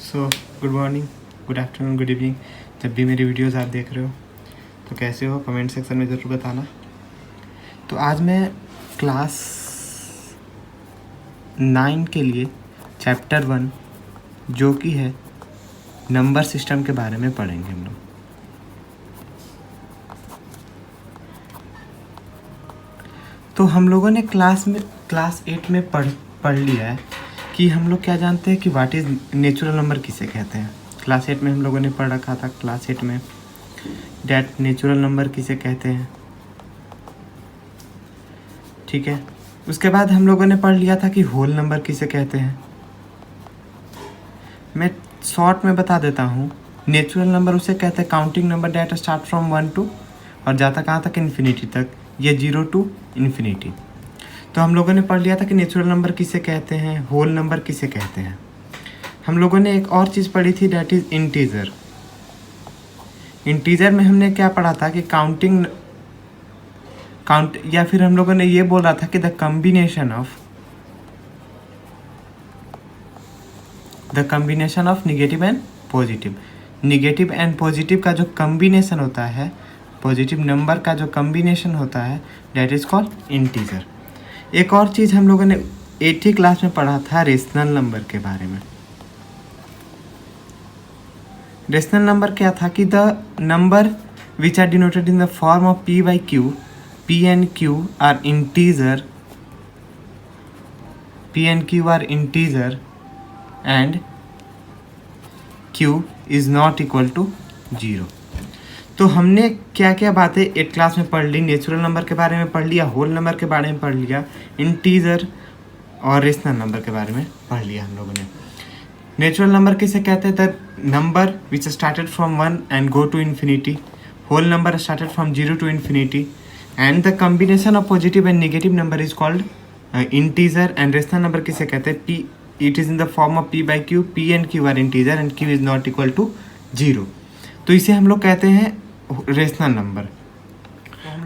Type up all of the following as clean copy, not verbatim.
So good morning, good afternoon, good evening. जब भी मेरी वीडियोस आप देख रहे हो तो कैसे हो, कमेंट सेक्शन में ज़रूर बताना। तो आज मैं क्लास 9 के लिए चैप्टर 1 जो कि है नंबर सिस्टम के बारे में पढ़ेंगे हम लोग। तो हम लोगों ने क्लास 8 में पढ़ लिया है कि हम लोग क्या जानते हैं कि व्हाट इज़ नेचुरल नंबर किसे कहते हैं। क्लास 8 में हम लोगों ने पढ़ रखा था, क्लास 8 में डैट नेचुरल नंबर किसे कहते हैं। ठीक है, उसके बाद हम लोगों ने पढ़ लिया था कि होल नंबर किसे कहते हैं। मैं शॉर्ट में बता देता हूँ, नेचुरल नंबर उसे कहते हैं counting number that start from 1 to और जाता कहाँ तक, इन्फिनिटी तक, ये 0 to इन्फिनिटी। तो हम लोगों ने पढ़ लिया था कि नेचुरल नंबर किसे कहते हैं, होल नंबर किसे कहते हैं। हम लोगों ने एक और चीज़ पढ़ी थी डैट इज़ इंटीजर। इंटीजर में हमने क्या पढ़ा था कि या फिर हम लोगों ने ये बोला था कि the combination of negative and positive. Negative and positive का जो कॉम्बिनेशन होता है, पॉजिटिव नंबर का जो कॉम्बिनेशन होता है, डैट इज़ कॉल्ड इंटीजर। एक और चीज़ हम लोगों ने 8वीं क्लास में पढ़ा था रेशनल नंबर के बारे में। रेशनल नंबर क्या था कि the number which are denoted in the form of p by q, p and q are integer and q is not equal to 0। तो हमने क्या क्या बातें 8 क्लास में पढ़ ली, नेचुरल नंबर के बारे में पढ़ लिया, होल नंबर के बारे में पढ़ लिया, इंटीजर और रेशनल नंबर के बारे में पढ़ लिया हम लोगों ने। नेचुरल नंबर किसे कहते हैं, the number which started from 1 and go to infinity. Whole number started from 0 to infinity and the combination of positive and negative number is called integer. And rational number किसे कहते हैं, p it is in the form of p by q, p and q are integer and q is not equal to 0। तो इसे हम लोग कहते हैं rational number.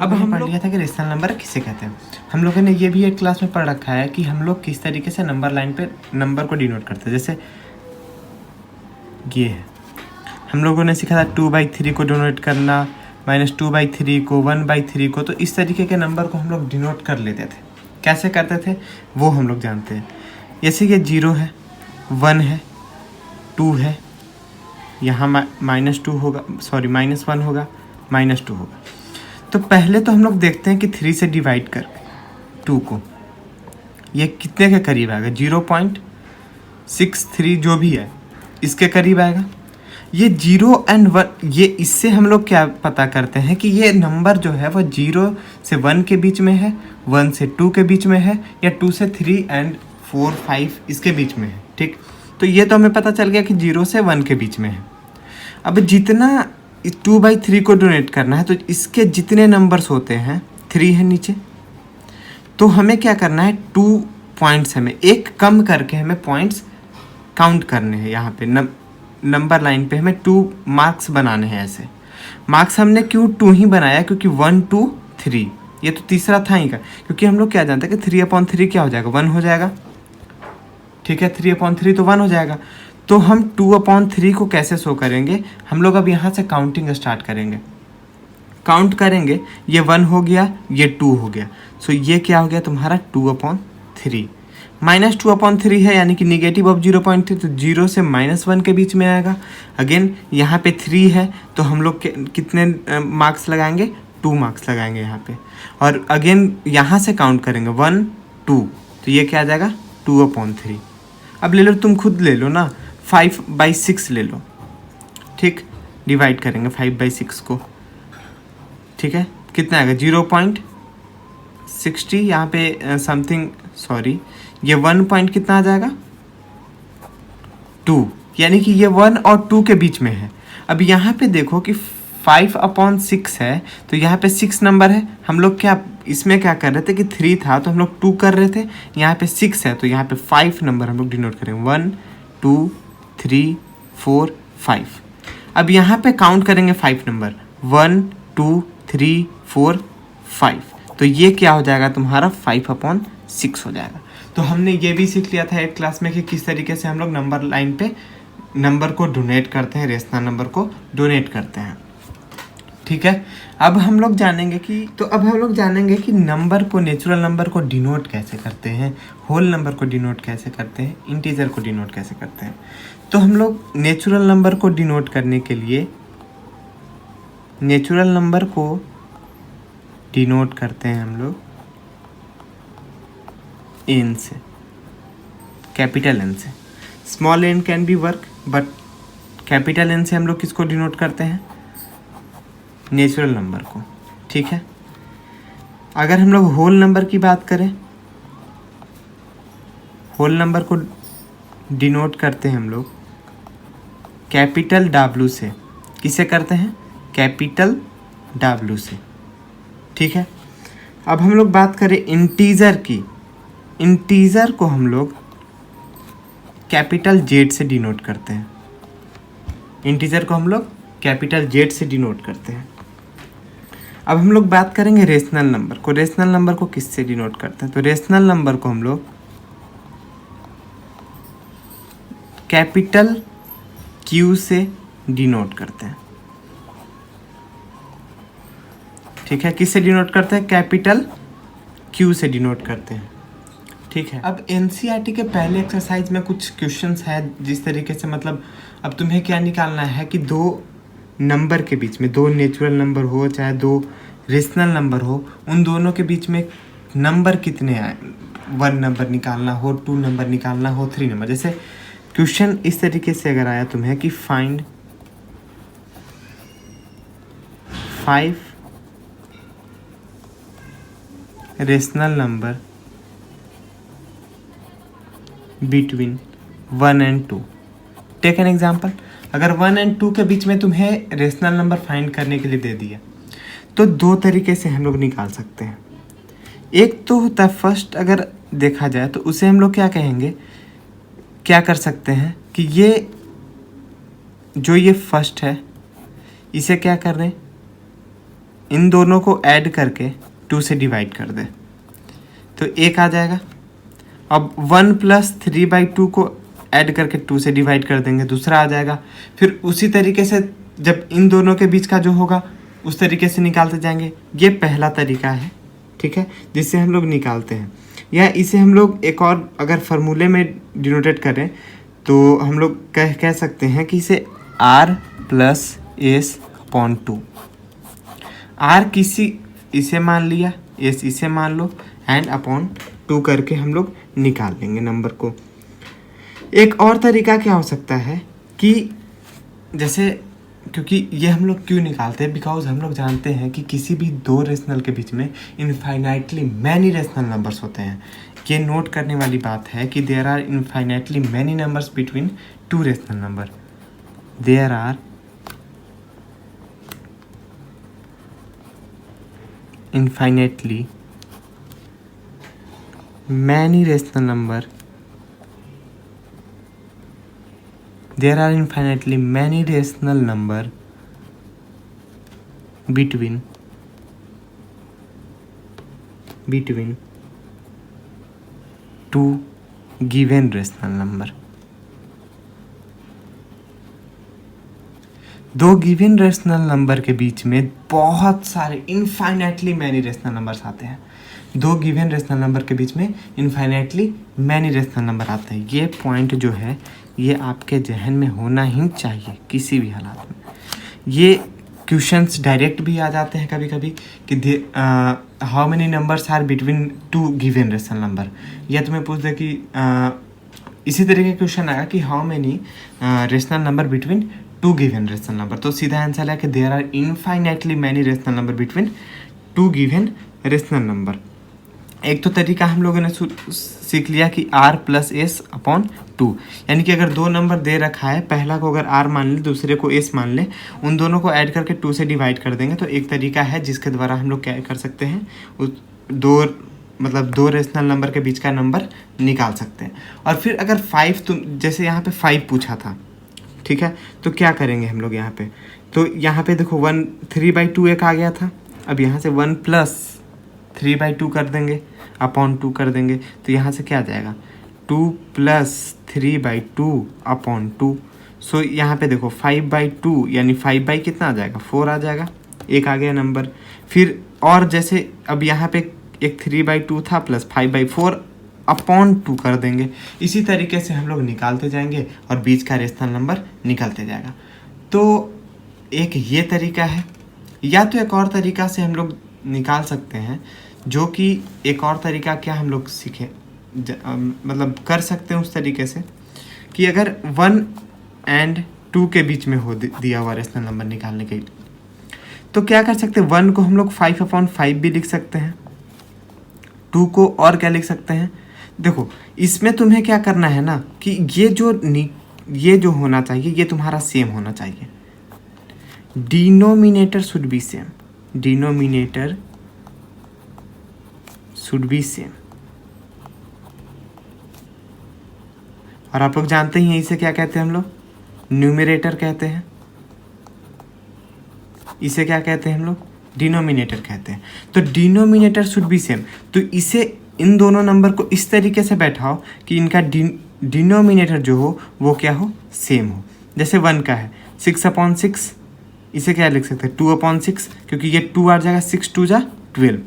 अब हम पढ़ लिया था कि रेशनल नंबर किसे कहते हैं। हम लोगों ने ये भी एक क्लास में पढ़ रखा है कि हम लोग किस तरीके से नंबर लाइन पे नंबर को डिनोट करते हैं। जैसे ये है, हम लोगों ने सीखा था 2/3 को डिनोट करना, -2/3 को, 1/3 को। तो इस तरीके के नंबर को हम लोग डिनोट कर लेते थे। कैसे करते थे वो हम लोग जानते हैं। जैसे ये 0 है, 1 है, 2 है, यहाँ -2 होगा, सॉरी -1 होगा, -2 होगा। तो पहले तो हम लोग देखते हैं कि 3 से डिवाइड कर 2 को, ये कितने के करीब आएगा, 0.63 जो भी है इसके करीब आएगा। ये 0 and 1, ये इससे हम लोग क्या पता करते हैं कि ये नंबर जो है वो 0 से 1 के बीच में है, 1 से 2 के बीच में है, या 2 से 3 and 4, 5 इसके बीच में है। ठीक, तो ये तो हमें पता चल गया कि 0 से 1 के बीच में है। अब जितना 2/3 को डोनेट करना है तो इसके जितने नंबर्स होते हैं, 3 है नीचे, तो हमें क्या करना है, 2 पॉइंट्स हमें एक कम करके हमें पॉइंट्स काउंट करने हैं। यहाँ पे नंबर लाइन पे हमें 2 मार्क्स बनाने हैं। ऐसे मार्क्स हमने क्यों 2 ही बनाया, क्योंकि 1 2 3 ये तो तीसरा था ही का, क्योंकि हम लोग क्या जानते हैं कि 3/3 क्या हो जाएगा, 1 हो जाएगा। ठीक है, 3/3 तो 1 हो जाएगा। तो हम 2/3 को कैसे शो करेंगे, हम लोग अब यहाँ से काउंटिंग स्टार्ट करेंगे। काउंट करेंगे, ये 1 हो गया, ये 2 हो गया, सो ये क्या हो गया तुम्हारा 2/3। -2/3 है, यानी कि निगेटिव ऑफ 0.3, तो 0 से -1 के बीच में आएगा। अगेन यहाँ पे 3 है, तो हम लोग कितने मार्क्स लगाएंगे, 2 मार्क्स लगाएंगे यहाँ पे। और अगेन यहाँ से काउंट करेंगे 1 2, तो ये क्या आ जाएगा 2/3। अब ले लो, तुम खुद ले लो ना, 5/6 ले लो। ठीक, डिवाइड करेंगे 5/6 को। ठीक है, कितना आएगा 0.60, यहाँ पे समथिंग, सॉरी, ये 1 पॉइंट कितना आ जाएगा 2, यानी कि ये 1 और 2 के बीच में है। अब यहाँ पे देखो कि 5/6 है, तो यहाँ पे 6 नंबर है। हम लोग क्या इसमें क्या कर रहे थे कि 3 था तो हम लोग 2 कर रहे थे, यहाँ पे 6 है तो यहाँ पे 5 नंबर हम लोग डिनोट करेंगे, 1 2 3 4 5। अब यहाँ पे काउंट करेंगे 5 नंबर, 1 2 3 4 5, तो ये क्या हो जाएगा तुम्हारा 5/6 हो जाएगा। तो हमने ये भी सीख लिया था 8 क्लास में कि किस तरीके से हम लोग नंबर लाइन पे नंबर को डोनेट करते हैं, रेशनल नंबर को डोनेट करते हैं। ठीक है, अब हम लोग जानेंगे कि नंबर को, नेचुरल नंबर को डिनोट कैसे करते हैं, होल नंबर को डिनोट कैसे करते हैं, इंटीजर को डिनोट कैसे करते हैं। तो हम लोग नेचुरल नंबर को डिनोट करने के लिए नेचुरल नंबर को डिनोट करते हैं हम लोग एन से, कैपिटल एन से। Small N can be work, but capital N से हम लोग किसको डिनोट करते हैं, नेचुरल नंबर को। ठीक है, अगर हम लोग होल नंबर की बात करें, होल नंबर को डिनोट करते हैं हम लोग कैपिटल डब्ल्यू से। किसे करते हैं, कैपिटल डब्ल्यू से। ठीक है, अब हम लोग बात करें इंटीजर की, इंटीजर को हम लोग कैपिटल जेड से डिनोट करते हैं। इंटीजर को हम लोग कैपिटल जेड से डिनोट करते हैं। अब हम लोग बात करेंगे रेशनल नंबर को। रेशनल नंबर को किससे डिनोट करते हैं, तो रेशनल नंबर को हम लोग कैपिटल क्यू से डिनोट करते हैं। ठीक है, किससे डिनोट करते हैं, कैपिटल क्यू से डिनोट करते हैं। ठीक है, अब एनसीईआरटी के पहले एक्सरसाइज में कुछ क्वेश्चंस है, जिस तरीके से मतलब अब तुम्हें क्या निकालना है कि दो नंबर के बीच में, दो नेचुरल नंबर हो चाहे दो रेशनल नंबर हो, उन दोनों के बीच में नंबर कितने आए, 1 नंबर निकालना हो, 2 नंबर निकालना हो, 3 नंबर। जैसे क्वेश्चन इस तरीके से अगर आया तुम्हें कि find 5 rational number between 1 and 2। Take an example, अगर 1 and 2 के बीच में तुम्हें रेशनल नंबर फाइंड करने के लिए दे दिया, तो दो तरीके से हम लोग निकाल सकते हैं। एक तो होता है फर्स्ट, अगर देखा जाए तो उसे हम लोग क्या कहेंगे, क्या कर सकते हैं कि ये जो ये फर्स्ट है, इसे क्या कर रहे हैं, इन दोनों को ऐड करके 2 से डिवाइड कर दे तो 1 आ जाएगा। अब 1 + 3/2 को ऐड करके 2 से डिवाइड कर देंगे, दूसरा आ जाएगा। फिर उसी तरीके से जब इन दोनों के बीच का जो होगा उस तरीके से निकालते जाएंगे। ये पहला तरीका है, ठीक है, जिससे हम लोग निकालते हैं। या इसे हम लोग एक और अगर फार्मूले में डिनोटेट करें तो हम लोग कह सकते हैं कि इसे r + s/2। r किसी इसे मान लिया, s इसे मान लो, एंड अपॉन 2 करके हम लोग निकाल लेंगे नंबर को। एक और तरीका क्या हो सकता है कि जैसे, क्योंकि ये हम लोग क्यों निकालते हैं, बिकॉज हम लोग जानते हैं कि किसी भी दो रेशनल के बीच में इनफाइनाइटली मैनी रेशनल नंबर्स होते हैं। ये नोट करने वाली बात है कि there are infinitely many numbers between 2 rational number. There are infinitely many rational number, there are infinitely many rational number between 2 given rational number। दो गिवन रेशनल नंबर के बीच में बहुत सारे इनफाइनाइटली मैनी रेशनल नंबर्स आते हैं। दो given rational number के बीच में इनफाइनाइटली मैनी रेशनल नंबर आते हैं। ये पॉइंट जो है ये आपके जहन में होना ही चाहिए किसी भी हालात में। ये क्वेश्चंस डायरेक्ट भी आ जाते हैं कभी कभी कि how many numbers are between 2 given rational number, या तुम्हें पूछ दे कि इसी तरह का क्वेश्चन आएगा कि how many rational number between 2 given rational number. तो सीधा आंसर है कि there are infinitely many rational number between 2 given rational number. एक तो तरीका हम लोगों ने सीख लिया कि r + s/2, यानी कि अगर दो नंबर दे रखा है, पहला को अगर r मान ले, दूसरे को s मान ले, उन दोनों को ऐड करके 2 से डिवाइड कर देंगे। तो एक तरीका है जिसके द्वारा हम लोग क्या कर सकते हैं, उस दो रेशनल नंबर के बीच का नंबर निकाल सकते हैं। और फिर अगर 5, जैसे यहाँ पे 5 पूछा था, ठीक है, तो क्या करेंगे हम लोग यहाँ पे, तो यहाँ पे देखो 3/2 एक आ गया था। अब यहाँ से 1 + 3/2 कर देंगे, अपॉन 2 कर देंगे, तो यहाँ से क्या आ जाएगा 2 + 3/2 अपॉन 2। सो यहाँ पे देखो 5/2 यानी 5 बाई कितना आ जाएगा, 4 आ जाएगा, एक आ गया नंबर। फिर और जैसे अब यहाँ पे एक 3/2 था प्लस 5/4 अपॉन 2 कर देंगे। इसी तरीके से हम लोग निकालते जाएंगे और बीच का रेशनल नंबर निकलते जाएगा। तो एक ये तरीका है, या तो एक और तरीका से हम लोग निकाल सकते हैं, जो कि एक और तरीका क्या हम लोग सीखें मतलब कर सकते हैं उस तरीके से कि अगर 1 और 2 के बीच में हो दिया हुआ रेशनल नंबर निकालने के लिए, तो क्या कर सकते हैं, 1 को हम लोग 5/5 भी लिख सकते हैं, 2 को और क्या लिख सकते हैं। देखो इसमें तुम्हें क्या करना है ना कि ये जो होना चाहिए ये तुम्हारा सेम होना चाहिए। Denominator should be same, denominator should be same. और आप लोग जानते ही हैं इसे क्या कहते हैं हम लोग, न्यूमरेटर कहते हैं। इसे क्या कहते हैं हम लोग, डिनोमिनेटर कहते हैं। तो डिनोमिनेटर शुड बी सेम, तो इसे इन दोनों नंबर को इस तरीके से बैठाओ कि इनका डिनोमिनेटर जो हो वो क्या हो, सेम हो। जैसे 1 का है 6/6, इसे क्या लिख सकते हैं 2/6, क्योंकि ये 2 आ जाएगा, 6 2 जा 12।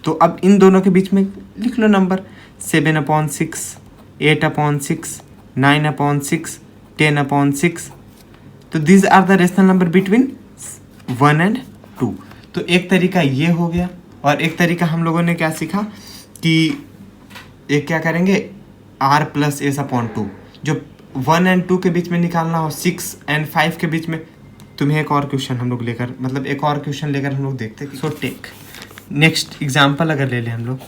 तो अब इन दोनों के बीच में लिख लो नंबर 7/6, 8/6, 9/6, 10/6। तो this are the rational number between 1 और 2। तो एक तरीका ये हो गया, और एक तरीका हम लोगों ने क्या सीखा कि एक क्या करेंगे r+s/2, जो 1 और 2 के बीच में निकालना हो, 6 और 5 के बीच में। तुम्हें एक और क्वेश्चन हम लोग लेकर मतलब एक और क्वेश्चन लेकर हम लोग देखते हैं। सो टेक नेक्स्ट एग्जाम्पल अगर ले लें हम लोग,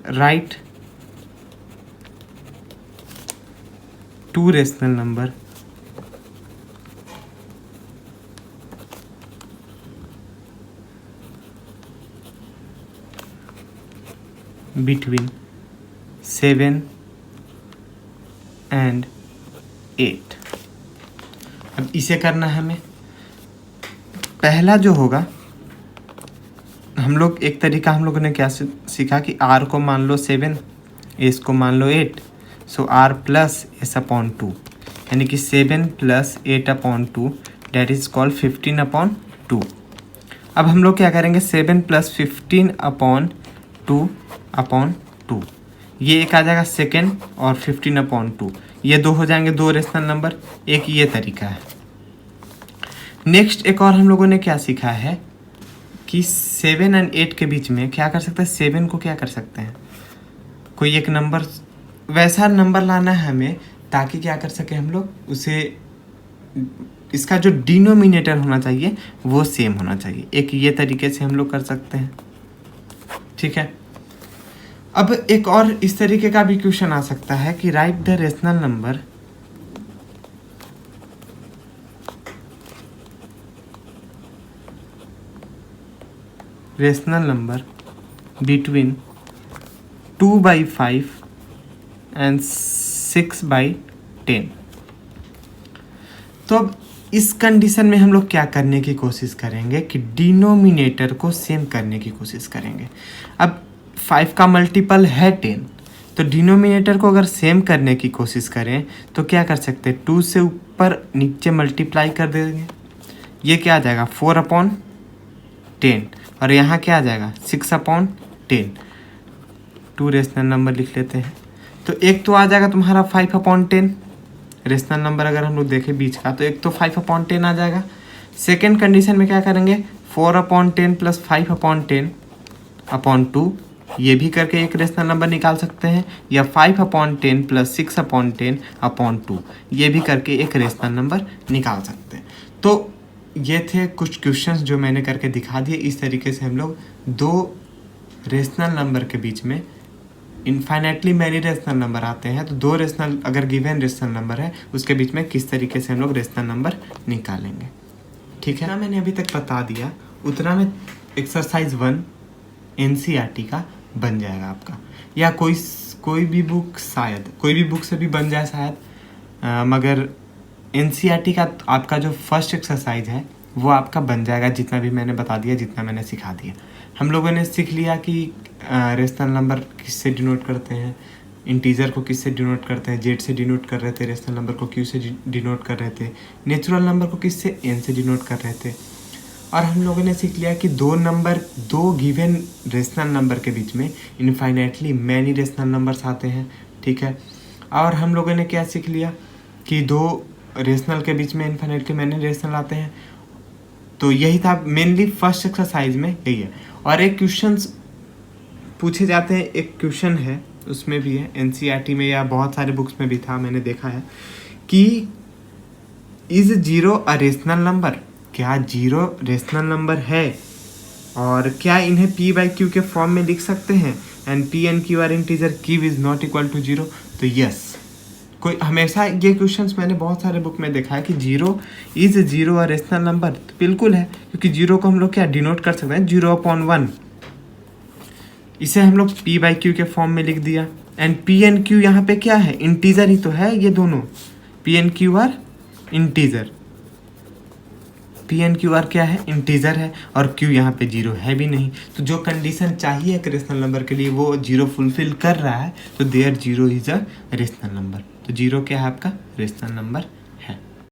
राइट 2 रेशनल नंबर बिटवीन 7 और 8। अब इसे करना है हमें। पहला जो होगा हम लोग एक तरीका हम लोगों ने क्या सीखा कि r को मान लो 7, s को मान लो 8, सो r+s/2 यानी कि 7 + 8/2 डेट इज कॉल्ड 15/2। अब हम लोग क्या करेंगे 7 + 15/2/2, ये एक आ जाएगा सेकेंड, और 15/2 ये दो हो जाएंगे दो रेशनल नंबर। एक ये तरीका है। नेक्स्ट एक और हम लोगों ने क्या सीखा है कि 7 और 8 के बीच में क्या कर सकते हैं, 7 को क्या कर सकते हैं, कोई एक नंबर वैसा नंबर लाना है हमें ताकि क्या कर सके हम लोग उसे, इसका जो डिनोमिनेटर होना चाहिए वो सेम होना चाहिए। एक ये तरीके से हम लोग कर सकते हैं, ठीक है। अब एक और इस तरीके का भी क्वेश्चन आ सकता है कि right the rational number between 2/5 and 6/10। तो अब इस कंडीशन में हम लोग क्या करने की कोशिश करेंगे कि डिनोमिनेटर को सेम करने की कोशिश करेंगे। अब 5 का मल्टीपल है 10, तो डिनोमिनेटर को अगर सेम करने की कोशिश करें तो क्या कर सकते हैं, 2 से ऊपर नीचे मल्टीप्लाई कर देंगे। ये क्या आ जाएगा 4/10, और यहाँ क्या आ जाएगा 6/10। 2 रेशनल नंबर लिख लेते हैं। तो एक तो आ जाएगा तुम्हारा 5/10 रेशनल नंबर, अगर हम लोग देखें बीच का, तो एक तो 5/10 आ जाएगा। सेकेंड कंडीशन में क्या करेंगे 4/10 + 5/10/2, ये भी करके एक रेशनल नंबर निकाल सकते हैं, या 5/10 + 6/10/2, ये भी करके एक रेशनल नंबर निकाल सकते हैं। तो ये थे कुछ क्वेश्चंस जो मैंने करके दिखा दिए। इस तरीके से हम लोग दो रेशनल नंबर के बीच में इनफाइनाइटली मैनी रेशनल नंबर आते हैं, तो दो रेशनल अगर गिवन रेशनल नंबर है उसके बीच में किस तरीके से हम लोग रेशनल नंबर निकालेंगे, ठीक है ना। मैंने अभी तक बता दिया उतना में एक्सरसाइज 1 NCERT का बन जाएगा आपका, या कोई भी बुक, शायद कोई भी बुक से भी बन जाए शायद, मगर NCERT का आपका जो फर्स्ट एक्सरसाइज है वो आपका बन जाएगा, जितना भी मैंने बता दिया, जितना मैंने सिखा दिया। हम लोगों ने सीख लिया कि रेशनल नंबर किससे डिनोट करते हैं, इंटीजर को किससे डिनोट करते हैं, जेड से डिनोट कर रहे थे, रेशनल नंबर को क्यू से डिनोट कर रहे थे, नेचुरल नंबर को किससे एन से डिनोट कर रहे थे। और हम लोगों ने सीख लिया कि दो गिवन रेशनल नंबर के बीच में इनफाइनाइटली मैनी रेशनल नंबर्स आते हैं, ठीक है। और हम लोगों ने क्या सीख लिया कि दो रेशनल के बीच में इनफाइनाइटली मैनी रेशनल आते हैं। तो यही था मेनली फर्स्ट एक्सरसाइज में, यही है। और एक क्वेश्चन पूछे जाते हैं, एक क्वेश्चन है उसमें भी है एनसीईआरटी में या बहुत सारे बुक्स में भी था, मैंने देखा है कि is zero a rational number, क्या जीरो रेशनल नंबर है और क्या इन्हें p बाई क्यू के फॉर्म में लिख सकते हैं, and p and q are integer, q is not equal to zero. तो यस, कोई हमेशा ये क्वेश्चंस मैंने बहुत सारे बुक में देखा है कि zero is zero a rational number, तो बिल्कुल है, क्योंकि जीरो को हम लोग क्या डिनोट कर सकते हैं 0/1, इसे हम लोग p बाई क्यू के फॉर्म में लिख दिया। एंड p एंड q यहाँ पे क्या है, इंटीजर ही तो है ये दोनों, p and q are integer, p and q are क्या है, इंटीजर है, और q यहाँ पे जीरो है भी नहीं। तो जो कंडीशन चाहिए एक रेशनल नंबर के लिए वो जीरो फुलफिल कर रहा है, तो there zero is a rational number. तो जीरो क्या है आपका रेशनल नंबर